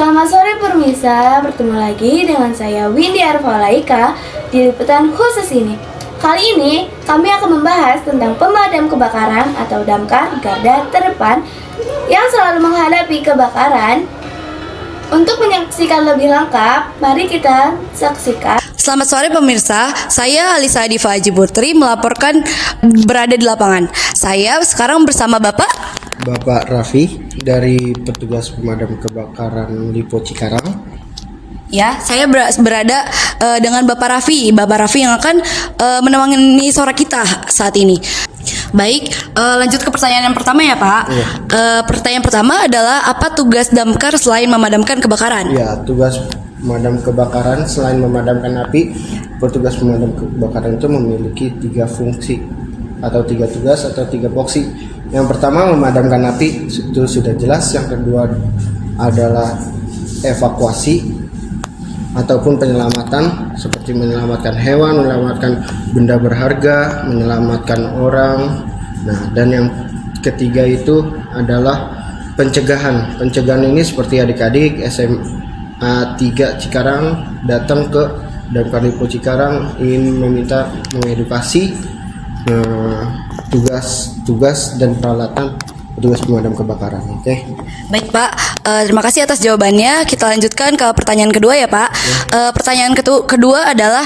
Selamat sore pemirsa, bertemu lagi dengan saya Windy Arfalaika di liputan khusus ini. Kali ini kami akan membahas tentang pemadam kebakaran atau damkar garda terdepan yang selalu menghadapi kebakaran. Untuk menyaksikan lebih lengkap, mari kita saksikan. Selamat sore pemirsa, saya Alisa Diva Haji Putri melaporkan berada di lapangan. Saya sekarang bersama Bapak Raffi dari petugas pemadam kebakaran Lipo Cikarang. Ya, saya berada dengan Bapak Raffi yang akan menemani suara kita saat ini. Baik, lanjut ke pertanyaan yang pertama ya Pak. Iya. Pertanyaan pertama adalah apa tugas damkar selain memadamkan kebakaran? Ya, tugas pemadam kebakaran selain memadamkan api, petugas pemadam kebakaran itu memiliki 3 fungsi atau 3 tugas atau 3 voksi. Yang pertama memadamkan api, itu sudah jelas. Yang kedua adalah evakuasi ataupun penyelamatan, seperti menyelamatkan hewan, menyelamatkan benda berharga, menyelamatkan orang. Nah, dan yang ketiga itu adalah pencegahan. Pencegahan ini seperti adik-adik SMA 3 Cikarang datang ke Damkar Lipo Cikarang ingin meminta mengedukasi tugas dan peralatan petugas pemadam kebakaran. Oke. Baik Pak, terima kasih atas jawabannya. Kita lanjutkan ke pertanyaan kedua ya Pak. Pertanyaan kedua adalah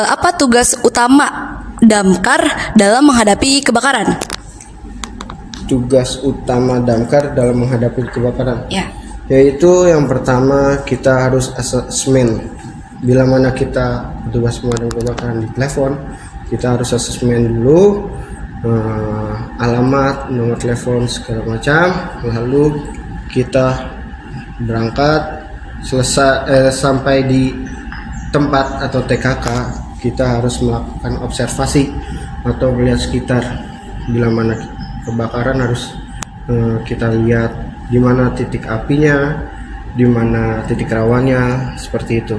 apa tugas utama damkar dalam menghadapi kebakaran? Tugas utama damkar dalam menghadapi kebakaran, Ya. yaitu yang pertama kita harus asesmen. Bila mana kita petugas pemadam kebakaran di telepon, kita harus asesmen dulu alamat, nomor telepon segala macam, lalu kita berangkat sampai di tempat atau TKK, kita harus melakukan observasi atau melihat sekitar. Bila mana kebakaran harus kita lihat di mana titik apinya, di mana titik rawannya, seperti itu.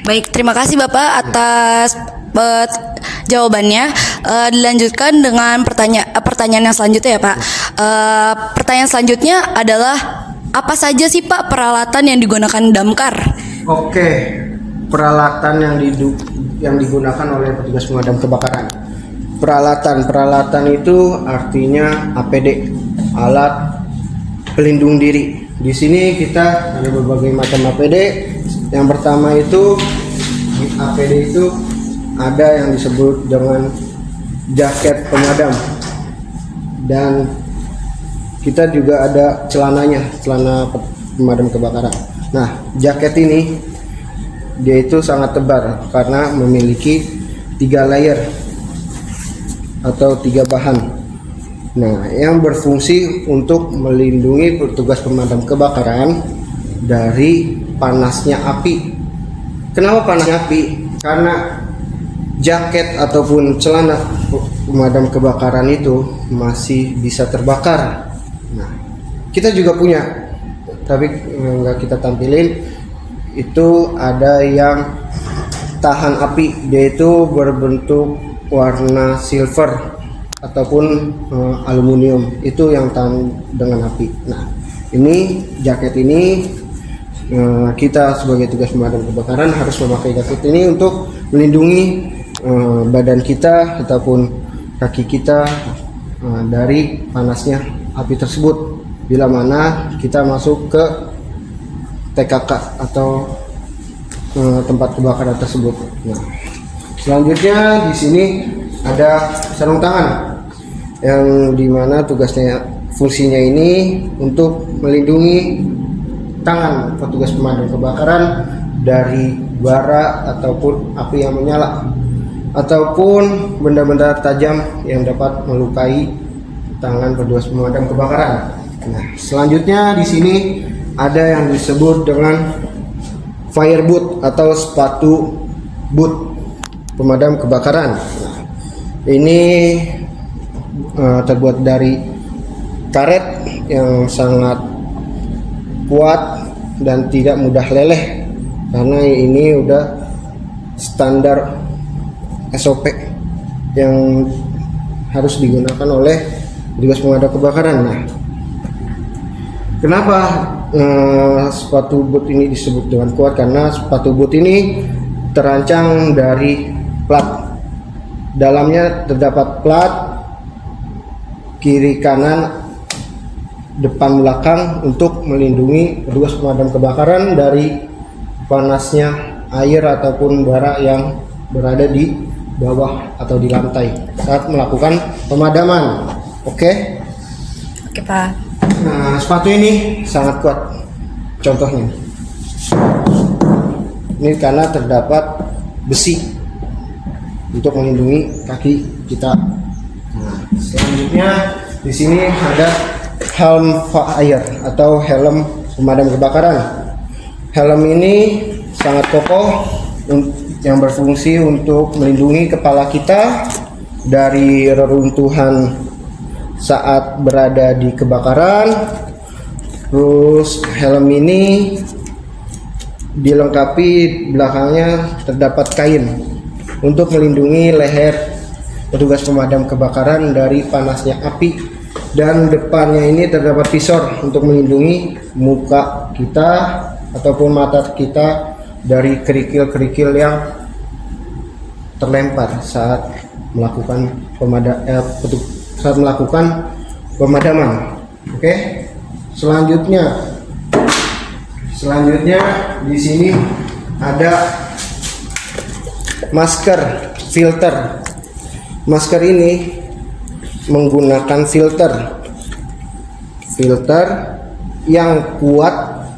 Baik, terima kasih Bapak atas jawabannya. Dilanjutkan dengan pertanyaan yang selanjutnya ya Pak. Pertanyaan selanjutnya adalah apa saja sih Pak peralatan yang digunakan damkar? Oke, peralatan yang digunakan oleh petugas pemadam kebakaran. Peralatan itu artinya APD, alat pelindung diri. Di sini kita ada berbagai macam APD. Yang pertama itu di APD itu ada yang disebut dengan jaket pemadam, dan kita juga ada celana pemadam kebakaran. Nah, jaket ini dia itu sangat tebal karena memiliki 3 layer atau 3 bahan. Nah, yang berfungsi untuk melindungi petugas pemadam kebakaran dari panasnya api. Kenapa panasnya api? Karena jaket ataupun celana pemadam kebakaran itu masih bisa terbakar. Nah, kita juga punya, tapi nggak kita tampilin. Itu ada yang tahan api, yaitu berbentuk warna silver ataupun aluminium, itu yang tahan dengan api. Nah, ini jaket ini kita sebagai tugas pemadam kebakaran harus memakai jaket ini untuk melindungi badan kita ataupun kaki kita dari panasnya api tersebut bila mana kita masuk ke TKK atau tempat kebakaran tersebut. Nah, selanjutnya di sini ada sarung tangan yang dimana fungsinya ini untuk melindungi tangan petugas pemadam kebakaran dari bara ataupun api yang menyala ataupun benda-benda tajam yang dapat melukai tangan petugas pemadam kebakaran. Nah, selanjutnya di sini ada yang disebut dengan fire boot atau sepatu boot pemadam kebakaran. Nah, ini terbuat dari karet yang sangat kuat dan tidak mudah leleh karena ini udah standar SOP yang harus digunakan oleh petugas pemadam kebakaran. Nah, kenapa sepatu boot ini disebut dengan kuat karena sepatu boot ini terancang dari plat. Dalamnya terdapat plat kiri kanan depan belakang untuk melindungi petugas pemadam kebakaran dari panasnya air ataupun bara yang berada di bawah atau di lantai saat melakukan pemadaman. Oke. Oke, Pak. Nah, sepatu ini sangat kuat. Contohnya, ini karena terdapat besi untuk melindungi kaki kita. Nah, selanjutnya di sini ada helm fire atau helm pemadam kebakaran. Helm ini sangat kokoh yang berfungsi untuk melindungi kepala kita dari reruntuhan saat berada di kebakaran. Terus helm ini dilengkapi belakangnya terdapat kain untuk melindungi leher petugas pemadam kebakaran dari panasnya api, dan depannya ini terdapat visor untuk melindungi muka kita ataupun mata kita dari kerikil-kerikil yang terlempar saat melakukan pemadaman. Oke. Selanjutnya di sini ada masker filter. Masker ini menggunakan filter yang kuat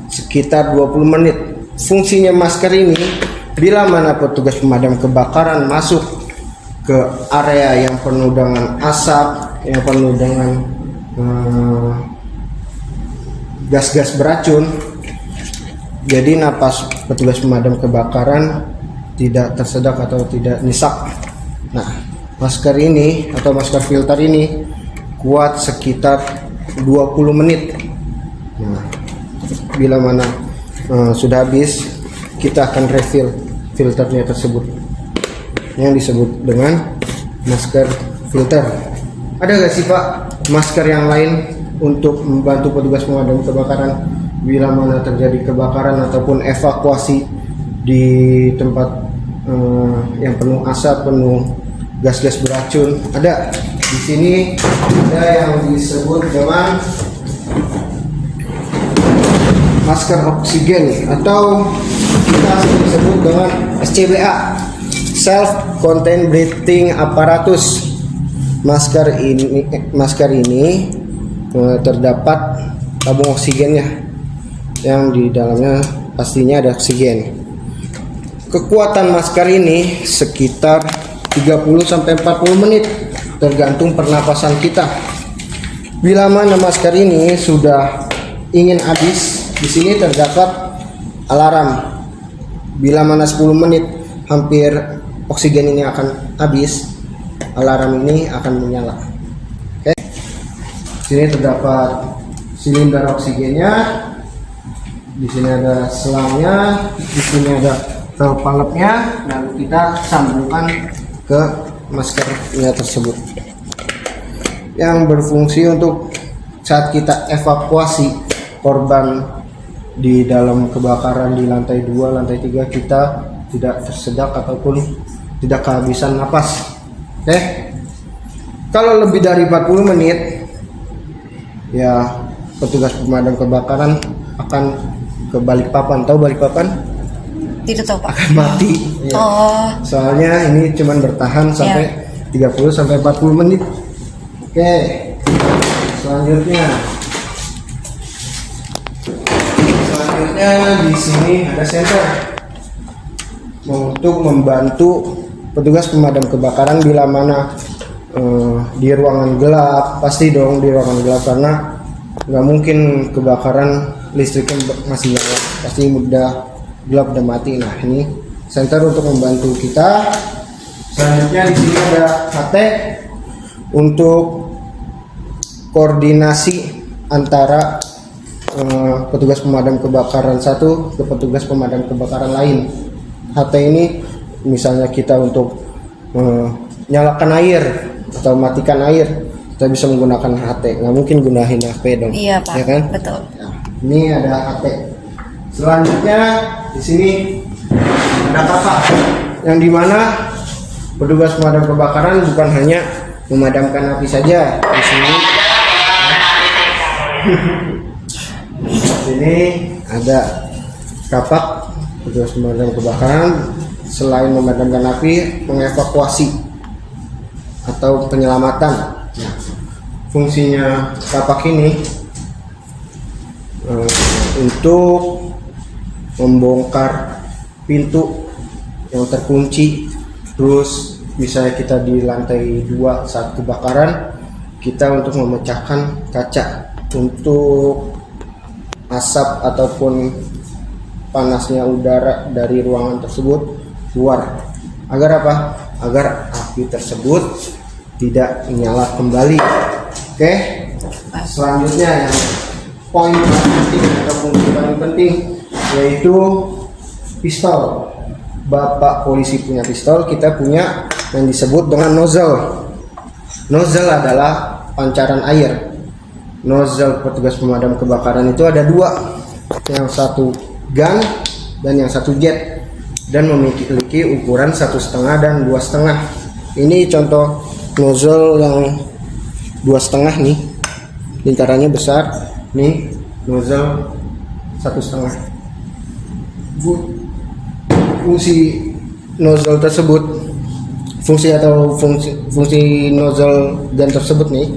sekitar 20 menit. Fungsinya masker ini bila mana petugas pemadam kebakaran masuk ke area yang penuh dengan asap, yang penuh dengan gas-gas beracun, jadi napas petugas pemadam kebakaran tidak tersedak atau tidak nyesak. Nah, masker ini atau masker filter ini kuat sekitar 20 menit. Nah, bila mana sudah habis, kita akan refill filternya tersebut yang disebut dengan masker filter. Ada gak sih Pak masker yang lain untuk membantu petugas pemadam kebakaran bila mana terjadi kebakaran ataupun evakuasi di tempat yang penuh asap, penuh gas-gas beracun? Ada. Di sini ada yang disebut dengan masker oksigen atau kita sebut dengan SCBA, self contained breathing apparatus. Masker ini terdapat tabung oksigennya yang di dalamnya pastinya ada oksigen. Kekuatan masker ini sekitar 30-40 menit tergantung pernapasan kita. Bila mana masker ini sudah ingin habis, di sini terdapat alarm. Bila mana 10 menit hampir oksigen ini akan habis, alarm ini akan menyala. Oke. Sini terdapat silinder oksigennya. Di sini ada selangnya, di sini ada peleknya, lalu kita sambungkan ke maskernya tersebut yang berfungsi untuk saat kita evakuasi korban di dalam kebakaran di lantai 2, lantai 3, kita tidak tersedak ataupun tidak kehabisan napas. Oke. Kalau lebih dari 40 menit, ya petugas pemadam kebakaran akan ke Balikpapan. Tahu Balikpapan? Tidak tahu Pak. Akan mati. Ya. Oh. Soalnya ini cuma bertahan sampai 30 sampai 40 menit. Oke. Selanjutnya di sini ada senter untuk membantu petugas pemadam kebakaran bila mana di ruangan gelap. Pasti dong di ruangan gelap karena nggak mungkin kebakaran listriknya masih nyala, pasti udah gelap, udah mati. Nah, ini senter untuk membantu kita. Selanjutnya di sini ada HT untuk koordinasi antara petugas pemadam kebakaran satu ke petugas pemadam kebakaran lain. HT ini misalnya kita untuk nyalakan air atau matikan air, kita bisa menggunakan HT. Nggak mungkin gunain HP dong. Iya Pak, ya kan? betul. Nah, Ini ada AT. Selanjutnya di sini ada kapak, yang dimana petugas pemadam kebakaran bukan hanya memadamkan api saja. Di sini, sini ada kapak petugas pemadam kebakaran. Selain memadamkan api, mengevakuasi atau penyelamatan. Nah, fungsinya kapak ini untuk membongkar pintu yang terkunci. Terus misalnya kita di lantai 2 saat kebakaran, kita untuk memecahkan kaca untuk asap ataupun panasnya udara dari ruangan tersebut keluar. Agar apa? Agar api tersebut tidak menyala kembali. Oke. Selanjutnya yang poin paling penting atau fungsi paling penting yaitu pistol. Bapak polisi punya pistol, kita punya yang disebut dengan nozzle. Nozzle adalah pancaran air. Nozzle petugas pemadam kebakaran itu ada 2, yang satu gun dan yang satu jet, dan memiliki ukuran 1,5 dan 2,5. Ini contoh nozzle yang 2,5 nih, lingkarannya besar. Nih nozzle 1,5. Fungsi nozzle tersebut, fungsi nozzle gun tersebut nih,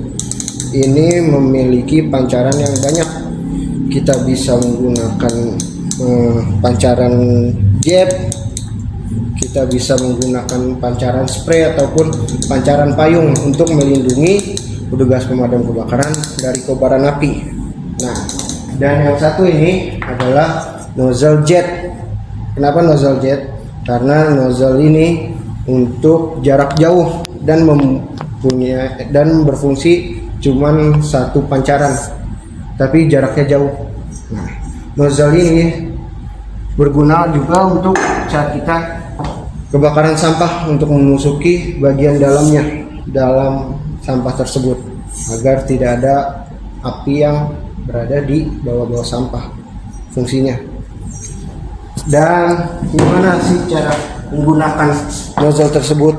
ini memiliki pancaran yang banyak. Kita bisa menggunakan pancaran jet, kita bisa menggunakan pancaran spray ataupun pancaran payung untuk melindungi petugas pemadam kebakaran dari kobaran api. Nah, dan yang satu ini adalah nozzle jet. Kenapa nozzle jet? Karena nozzle ini untuk jarak jauh dan berfungsi cuman satu pancaran, tapi jaraknya jauh. Nah, nozzle ini berguna juga untuk saat kita kebakaran sampah, untuk memasuki bagian dalam sampah tersebut agar tidak ada api yang berada di bawah-bawah sampah. Fungsinya. Dan gimana sih cara menggunakan nozzle tersebut?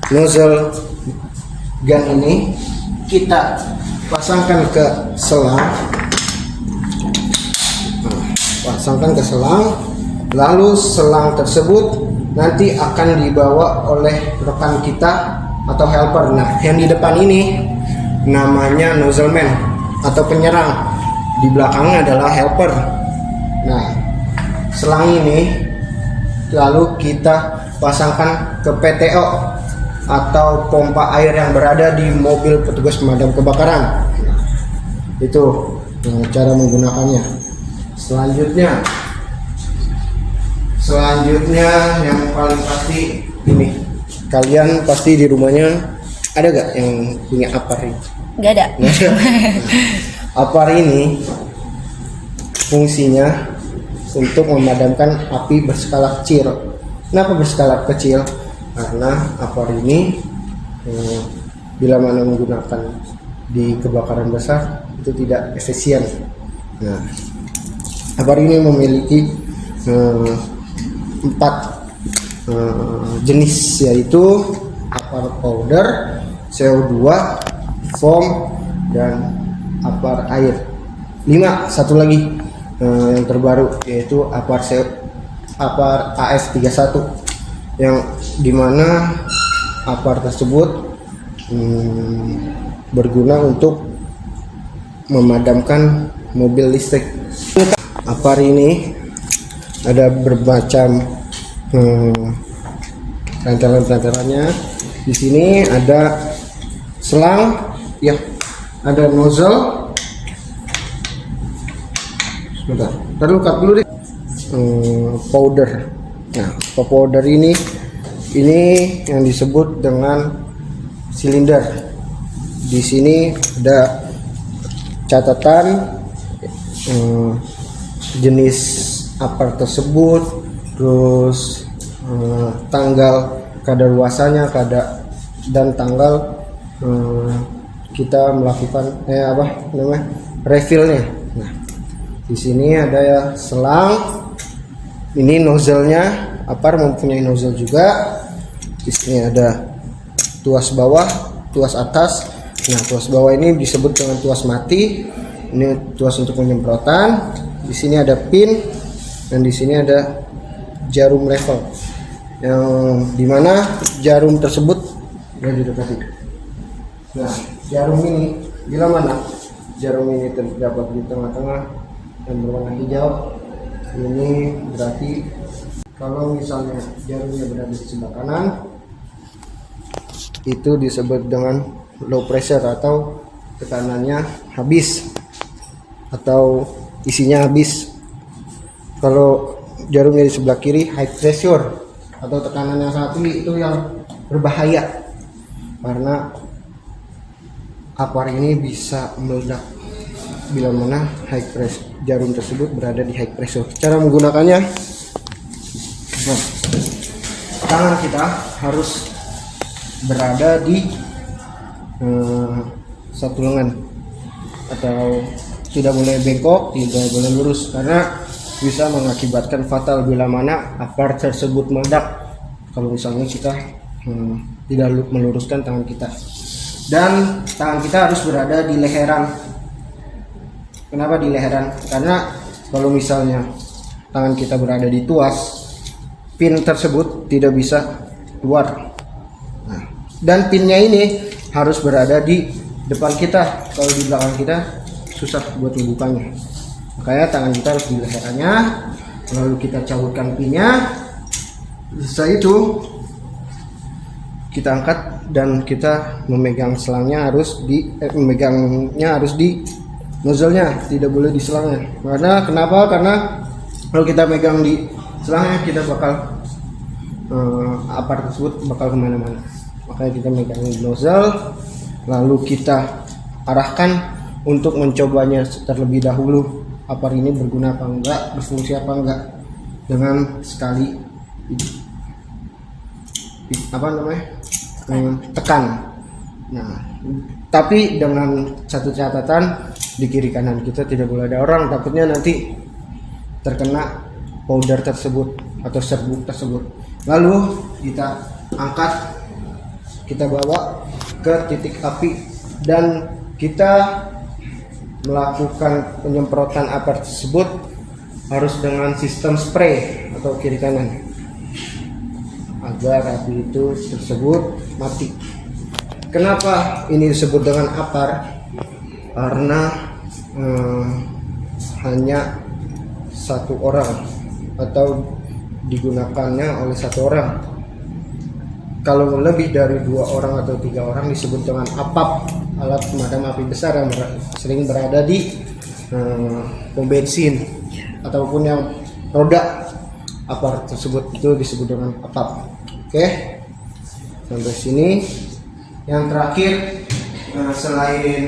Nozzle gun ini kita pasangkan ke selang. Lalu selang tersebut nanti akan dibawa oleh rekan kita atau helper. Nah, yang di depan ini namanya nozzle man atau penyerang, di belakangnya adalah helper. Nah, selang ini lalu kita pasangkan ke PTO atau pompa air yang berada di mobil petugas pemadam kebakaran. Itu cara menggunakannya. Selanjutnya yang paling pasti ini, kalian pasti di rumahnya ada gak yang punya apar ini? Nggak ada. Apar ini fungsinya untuk memadamkan api berskala kecil. Kenapa berskala kecil? Karena apar ini bila mana menggunakan di kebakaran besar itu tidak efisien. Nah, apar ini memiliki 4 jenis, yaitu apar powder, CO2, foam, dan apar air. 5, satu lagi yang terbaru yaitu apar AF31, yang dimana apar tersebut berguna untuk memadamkan mobil listrik. Apar ini ada bermacam perantarannya. Di sini ada selang, ya, ada nozzle. Sebentar, terlukat dulu deh. Powder. Nah, powder ini yang disebut dengan silinder. Di sini ada catatan jenis apar tersebut, terus tanggal kadaluarsanya, dan tanggal kita melakukan refillnya. Nah, Di sini ada selang. Ini nozzle-nya, APAR mempunyai nozzle juga. Di sini ada tuas bawah, tuas atas. Nah, tuas bawah ini disebut dengan tuas mati. Ini tuas untuk penyemprotan. Di sini ada pin dan di sini ada jarum level. Yang dimana jarum tersebut sudah didekati. Nah, jarum ini bila mana jarum ini terdapat di tengah-tengah dan berwarna hijau, ini berarti kalau misalnya jarumnya berada di sebelah kanan, itu disebut dengan low pressure atau tekanannya habis atau isinya habis. Kalau jarumnya di sebelah kiri, high pressure atau tekanan yang sangat tinggi, itu yang berbahaya karena APAR ini bisa meledak bila mana high pressure jarum tersebut berada di high pressure. Cara menggunakannya, nah, tangan kita harus berada di satu lengan atau tidak boleh bengkok, tidak boleh lurus karena bisa mengakibatkan fatal bila mana APAR tersebut meledak kalau misalnya kita tidak meluruskan tangan kita. Dan tangan kita harus berada di leheran. Kenapa di leheran? Karena kalau misalnya tangan kita berada di tuas, pin tersebut tidak bisa keluar. Nah, dan pinnya ini harus berada di depan kita. Kalau di belakang kita susah buat membukanya. Makanya tangan kita harus di leherannya. Lalu kita cabutkan pinnya. Setelah itu kita angkat dan kita memegang selangnya memegangnya harus di nozzle-nya, tidak boleh di selangnya. Kenapa? Karena kalau kita megang di selangnya, kita bakal APAR tersebut bakal kemana-mana. Makanya kita megang di nozzle, lalu kita arahkan untuk mencobanya terlebih dahulu. APAR ini berguna apa enggak, berfungsi apa enggak, dengan sekali tekan. Nah, tapi dengan satu catatan, di kiri kanan kita tidak boleh ada orang, takutnya nanti terkena powder tersebut atau serbuk tersebut. Lalu kita angkat, kita bawa ke titik api dan kita melakukan penyemprotan APAR tersebut harus dengan sistem spray atau kiri kanan agar api itu tersebut mati. Kenapa ini disebut dengan APAR? Karena hanya satu orang atau digunakannya oleh satu orang. Kalau lebih dari 2 orang atau 3 orang disebut dengan APAP, alat pemadam api besar yang sering berada di pom bensin ataupun yang roda. APAR tersebut itu disebut dengan APAP. Oke, sampai sini. Yang terakhir, selain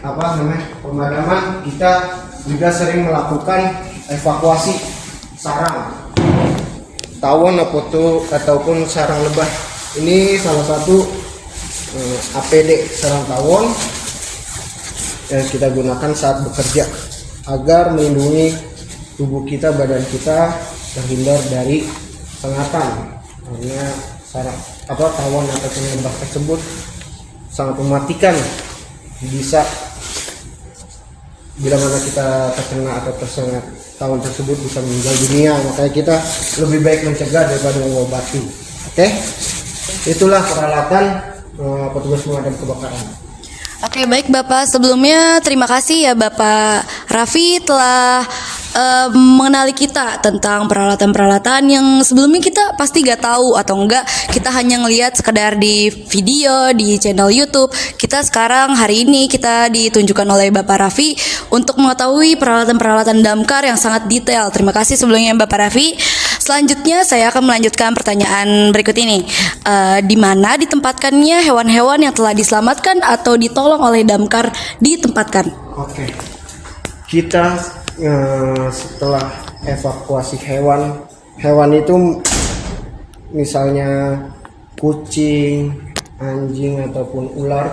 pemadaman, kita juga sering melakukan evakuasi sarang tawon ataupun sarang lebah. Ini salah satu APD sarang tawon yang kita gunakan saat bekerja agar melindungi tubuh kita, badan kita terhindar dari sengatan. Karena tawon ataupun lebah tersebut sangat mematikan, bisa bila mana kita terkena atau tersengat tawon tersebut bisa meninggal dunia. Makanya kita lebih baik mencegah daripada mengobati. Oke, itulah peralatan petugas pemadam kebakaran. Oke, baik Bapak. Sebelumnya terima kasih ya Bapak Raffi telah mengenali kita tentang peralatan-peralatan yang sebelumnya kita pasti gak tahu atau enggak, kita hanya ngelihat sekedar di video di channel YouTube. Kita sekarang hari ini kita ditunjukkan oleh Bapak Raffi untuk mengetahui peralatan-peralatan damkar yang sangat detail. Terima kasih sebelumnya Bapak Raffi. Selanjutnya saya akan melanjutkan pertanyaan berikut ini. Di mana ditempatkannya hewan-hewan yang telah diselamatkan atau ditolong oleh damkar ditempatkan? Oke, kita setelah evakuasi hewan itu misalnya kucing, anjing ataupun ular,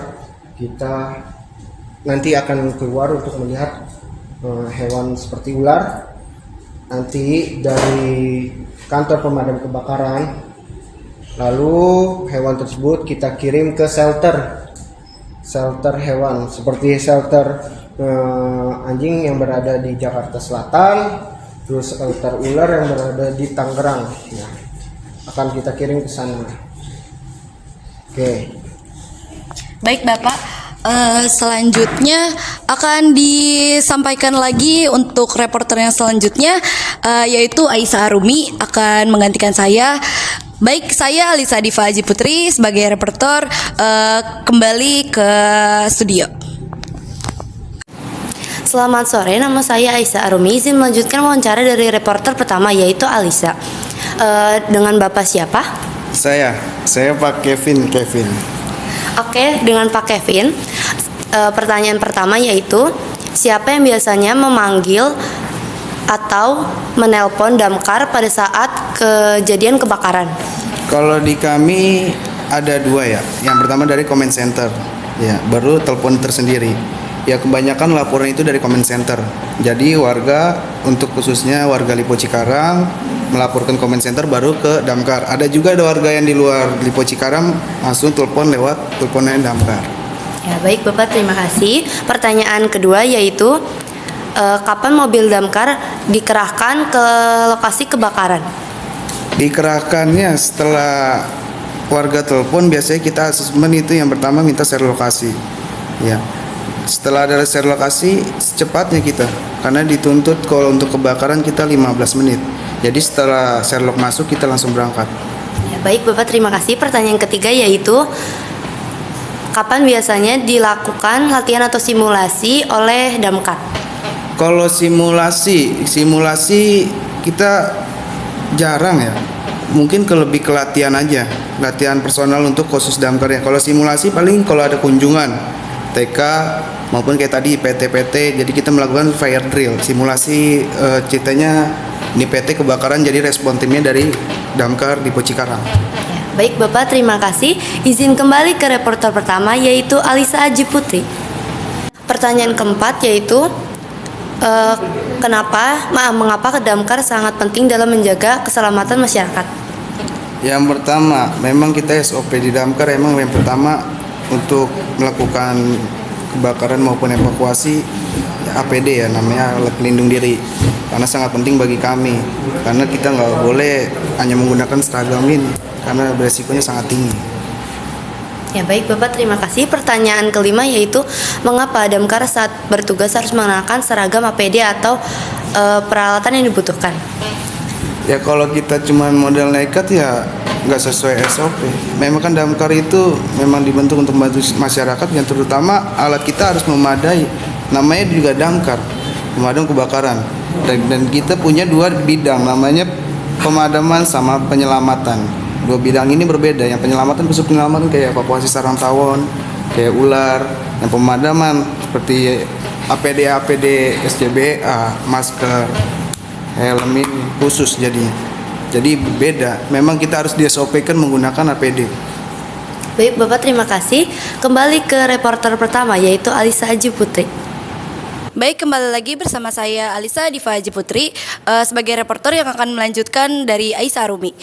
kita nanti akan keluar untuk melihat hewan seperti ular, nanti dari kantor pemadam kebakaran, lalu hewan tersebut kita kirim ke shelter hewan seperti shelter anjing yang berada di Jakarta Selatan, terus shelter ular yang berada di Tangerang. Nah, akan kita kirim ke sana. Oke. Baik Bapak, selanjutnya akan disampaikan lagi untuk reporter yang selanjutnya, yaitu Aisyah Arumi akan menggantikan saya. Baik, saya Alisa Diva Haji Putri sebagai reporter kembali ke studio. Selamat sore, nama saya Aisyah Arumi. Izin melanjutkan wawancara dari reporter pertama, yaitu Alisa. Dengan Bapak siapa? Saya Pak Kevin. Oke, dengan Pak Kevin. Pertanyaan pertama yaitu, siapa yang biasanya memanggil atau menelpon damkar pada saat kejadian kebakaran? Kalau di kami ada dua ya. Yang pertama dari comment center, ya, baru telepon tersendiri. Ya, kebanyakan laporan itu dari comment center. Jadi warga, untuk khususnya warga Lipo Cikarang, melaporkan comment center baru ke damkar. Ada warga yang di luar Lipo Cikarang langsung telepon lewat teleponnya damkar. Ya, baik Bapak, terima kasih. Pertanyaan kedua yaitu, kapan mobil damkar dikerahkan ke lokasi kebakaran? Dikerahkannya setelah warga telepon, biasanya kita asesmen itu yang pertama minta share lokasi. Ya. Setelah ada share lokasi, secepatnya kita, karena dituntut kalau untuk kebakaran kita 15 menit. Jadi setelah Sherlock masuk kita langsung berangkat. Ya, baik Bapak, terima kasih. Pertanyaan ketiga yaitu, kapan biasanya dilakukan latihan atau simulasi oleh damkar? Kalau simulasi kita jarang ya. Mungkin lebih ke latihan aja, latihan personal untuk khusus damkar ya. Kalau simulasi paling kalau ada kunjungan TK maupun kayak tadi PT, jadi kita melakukan fire drill, simulasi. Ceritanya ini PT kebakaran, jadi respon timnya dari damkar di Cikarang. Ya, baik Bapak, terima kasih. Izin kembali ke reporter pertama, yaitu Alisa Haji Putri. Pertanyaan keempat yaitu, mengapa damkar sangat penting dalam menjaga keselamatan masyarakat? Yang pertama, memang kita SOP di damkar emang yang pertama untuk melakukan kebakaran maupun evakuasi APD ya, namanya alat pelindung diri, karena sangat penting bagi kami, karena kita nggak boleh hanya menggunakan seragam ini karena beresikonya sangat tinggi. Ya, baik Bapak, terima kasih. Pertanyaan kelima yaitu, mengapa damkar saat bertugas harus mengenakan seragam APD atau peralatan yang dibutuhkan? Ya, kalau kita cuma modal nekat ya nggak sesuai SOP. Memang kan damkar itu memang dibentuk untuk membantu masyarakat, yang terutama alat kita harus memadai. Namanya juga damkar, pemadam kebakaran. Dan kita punya dua bidang, namanya pemadaman sama penyelamatan. Dua bidang ini berbeda. Yang penyelamatan khusus penyelamatan kayak evakuasi sarang tawon, kayak ular. Yang pemadaman seperti APD, SCBA, masker, helm ini khusus jadinya. Jadi beda, memang kita harus di-SOP-kan menggunakan APD. Baik Bapak, terima kasih. Kembali ke reporter pertama, yaitu Alisa Haji Putri. Baik, kembali lagi bersama saya Alisa Diva Haji Putri sebagai reporter yang akan melanjutkan dari Aisyah Arumi.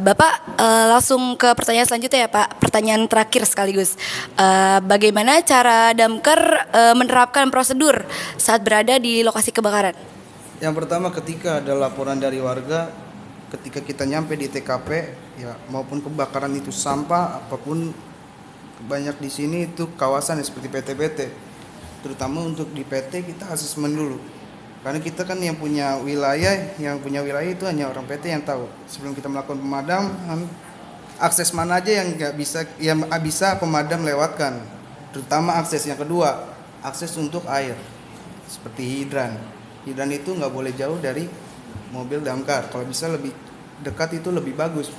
Bapak, langsung ke pertanyaan selanjutnya ya Pak. Pertanyaan terakhir sekaligus. Bagaimana cara damkar menerapkan prosedur saat berada di lokasi kebakaran? Yang pertama, ketika ada laporan dari warga, ketika kita nyampe di TKP ya, maupun kebakaran itu sampah apapun banyak di sini itu kawasan ya, seperti PT, terutama untuk di PT kita asesmen dulu, karena kita kan yang punya wilayah itu hanya orang PT yang tahu. Sebelum kita melakukan pemadaman, akses mana aja yang bisa pemadam lewatkan, terutama akses yang kedua, akses untuk air seperti hidran itu nggak boleh jauh dari mobil damkar. Kalau bisa lebih dekat itu lebih bagus.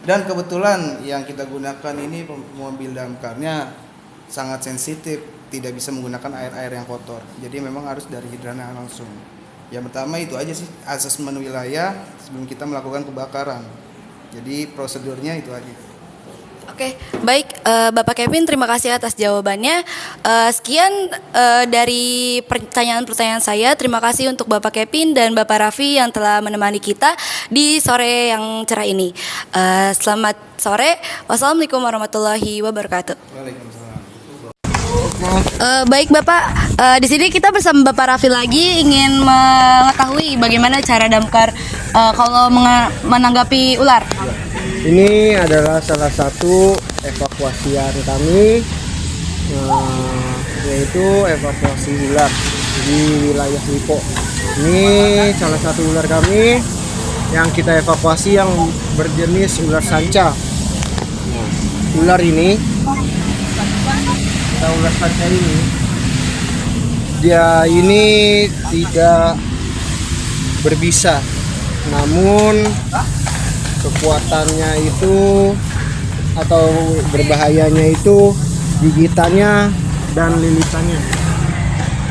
Dan kebetulan yang kita gunakan ini mobil damkarnya sangat sensitif, tidak bisa menggunakan air-air yang kotor. Jadi memang harus dari hidrannya langsung. Yang pertama itu aja sih, asesmen wilayah sebelum kita melakukan kebakaran. Jadi prosedurnya itu aja. Oke, baik Bapak Kevin, terima kasih atas jawabannya. Sekian dari pertanyaan-pertanyaan saya. Terima kasih untuk Bapak Kevin dan Bapak Raffi yang telah menemani kita di sore yang cerah ini. Selamat sore. Wassalamualaikum warahmatullahi wabarakatuh. Baik Bapak, di sini kita bersama Bapak Raffi lagi ingin mengetahui bagaimana cara damkar kalau menanggapi ular. Ini adalah salah satu evakuasian kami, yaitu evakuasi ular di wilayah Lipo. Ini salah satu ular kami yang kita evakuasi yang berjenis ular sanca. Ular ini, ular sanca ini, dia ini tidak berbisa, namun kekuatannya itu atau berbahayanya itu gigitannya dan lilitannya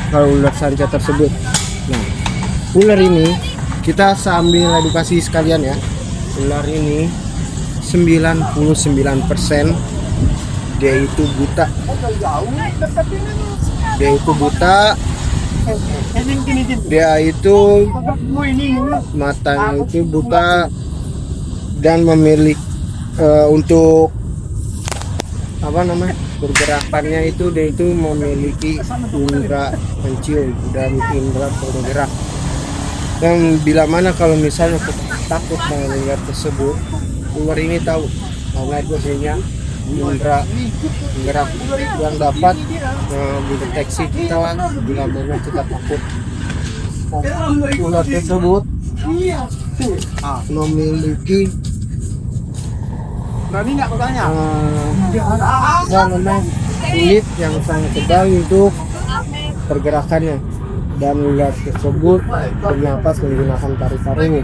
kalau ular sanca tersebut. Nah, ular ini kita sambil edukasi sekalian ya. Ular ini 99% dia itu buta. Dia itu buta. Dia itu matanya itu buta dan memiliki untuk pergerakannya itu dia itu memiliki indera pencium dan indera penggerak. Dan bila mana kalau misalnya kita takut dengan ular tersebut, ular ini tahu karena biasanya indera penggerak yang dapat mendeteksi kita bila mana kita takut. Ular tersebut memiliki kulit yang sangat tebal untuk pergerakannya, dan ular tersebut bernapas menggunakan paru-parunya.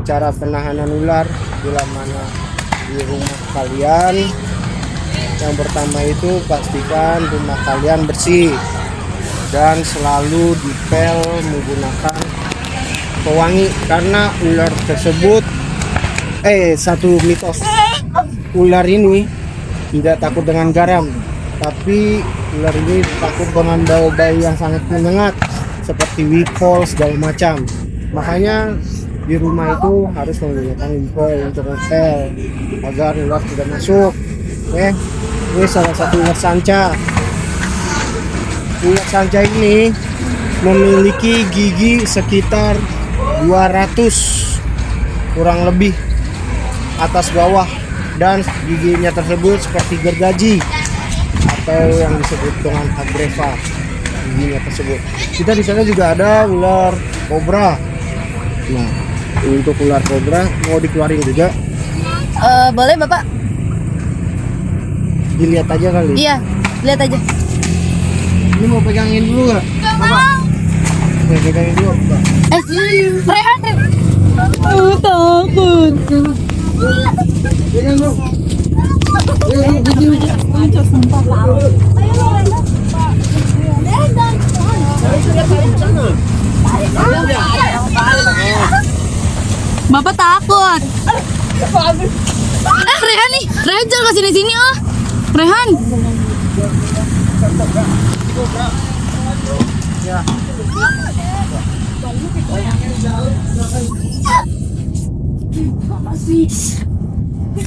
Cara penahanan ular bila mana di rumah kalian, yang pertama itu pastikan rumah kalian bersih dan selalu dipel menggunakan pewangi, karena ular tersebut satu mitos, ular ini tidak takut dengan garam, tapi ular ini takut dengan bau-bau yang sangat menyengat seperti wipol segala macam. Makanya di rumah itu harus menggunakan wipol untuk ngepel agar ular tidak masuk. Ini salah satu ular sanca. Ular sanca ini memiliki gigi sekitar 200 kurang lebih atas bawah, dan giginya tersebut seperti gergaji atau yang disebut dengan agreva. Giginya tersebut. Kita di sana juga ada ular kobra. Nah, untuk ular kobra mau dikeluarin juga? Boleh Bapak? Dilihat aja kali. Iya, lihat aja. Ini mau pegangin dulu nggak? Bapak? Mau pegangin dulu, Pak. Rehan. Takut. Pegang dulu. Bapak takut. Rehan nih, Rehan jangan kesini sini Rehan.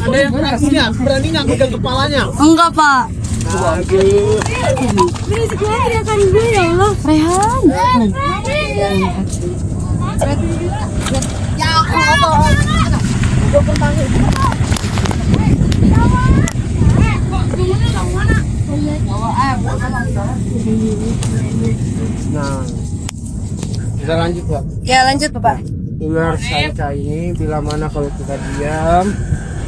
Ada yang berani nggak pegang kepalanya? Enggak Pak. Aduh. Berisik banget teriakan gue ya Allah. Rehan. Nah, kita lanjut Pak. Ya lanjut Bapak. Ular sanca ini bila mana kalau kita diam,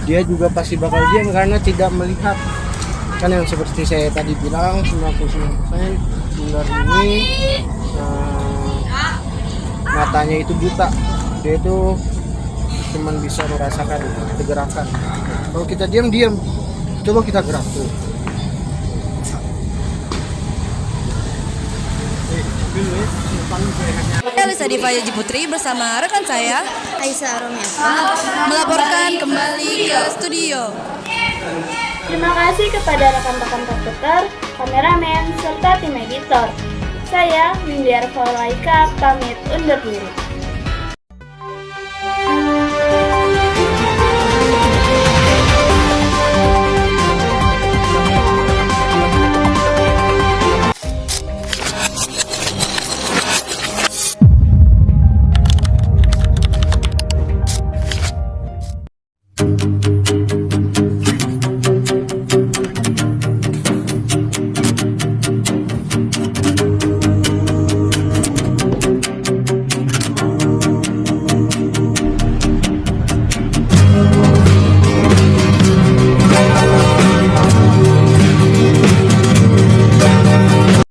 dia juga pasti bakal diam karena tidak melihat. Kan yang seperti saya tadi bilang, 99% ular ini matanya itu buta. Dia itu cuman bisa merasakan pergerakan. Kalau kita diam, coba kita gerak tuh. Elisa Diva Yaji Putri bersama rekan saya Aisyah Romiasa melaporkan kembali ke studio. Terima kasih kepada rekan-rekan reporter, kameramen, serta tim editor. Saya, Windy Arfa Laika, pamit undur diri.